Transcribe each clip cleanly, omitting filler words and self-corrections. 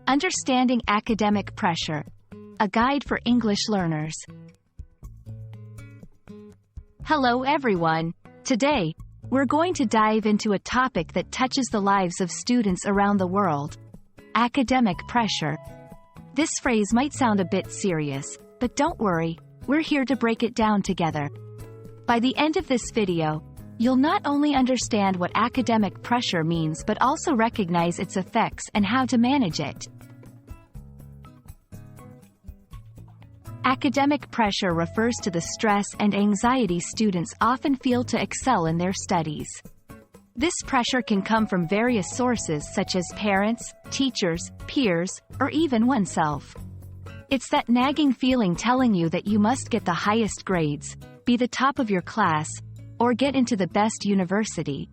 Understanding Academic Pressure, a guide for English learners. Hello everyone. Today, we're going to dive into a topic that touches the lives of students around the world. Academic pressure. This phrase might sound a bit serious, but don't worry, we're here to break it down together. By the end of this video, you'll not only understand what academic pressure means but also recognize its effects and how to manage it. Academic pressure refers to the stress and anxiety students often feel to excel in their studies. This pressure can come from various sources such as parents, teachers, peers, or even oneself. It's that nagging feeling telling you that you must get the highest grades, be the top of your class, or get into the best university.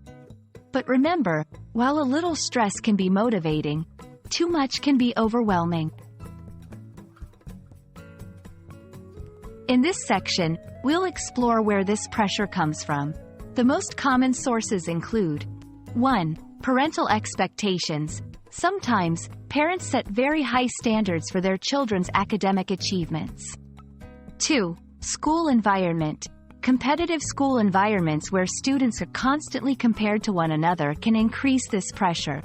But remember, while a little stress can be motivating, too much can be overwhelming. In this section, we'll explore where this pressure comes from. The most common sources include 1. Parental expectations. Sometimes, parents set very high standards for their children's academic achievements. 2. School environment. Competitive school environments where students are constantly compared to one another can increase this pressure.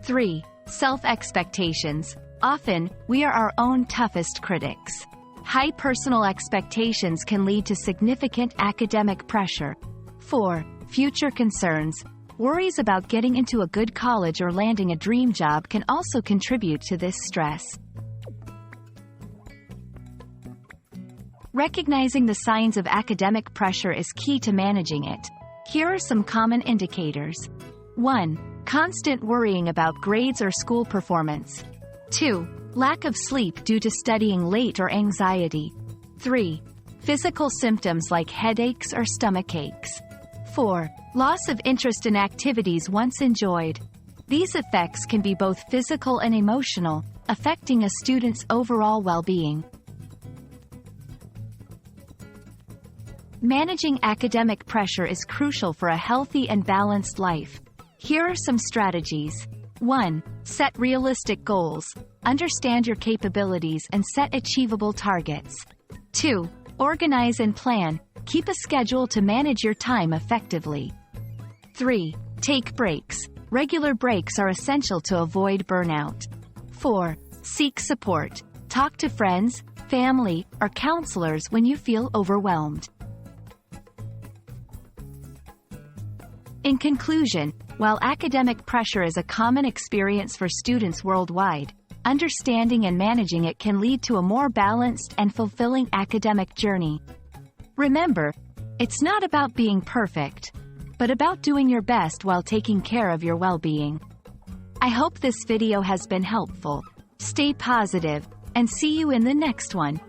3. Self-expectations. Often, we are our own toughest critics. High personal expectations can lead to significant academic pressure. 4. Future concerns. Worries about getting into a good college or landing a dream job can also contribute to this stress. Recognizing the signs of academic pressure is key to managing it. Here are some common indicators. 1. Constant worrying about grades or school performance. 2. Lack of sleep due to studying late or anxiety. 3. Physical symptoms like headaches or stomach aches. 4. Loss of interest in activities once enjoyed. These effects can be both physical and emotional, affecting a student's overall well-being. Managing academic pressure is crucial for a healthy and balanced life. Here are some strategies. 1. Set realistic goals. Understand your capabilities and set achievable targets. 2. Organize and plan. Keep a schedule to manage your time effectively. 3. Take breaks. Regular breaks are essential to avoid burnout. 4. Seek support. Talk to friends, family, or counselors when you feel overwhelmed. In conclusion, while academic pressure is a common experience for students worldwide, understanding and managing it can lead to a more balanced and fulfilling academic journey. Remember, it's not about being perfect, but about doing your best while taking care of your well-being. I hope this video has been helpful. Stay positive, and see you in the next one.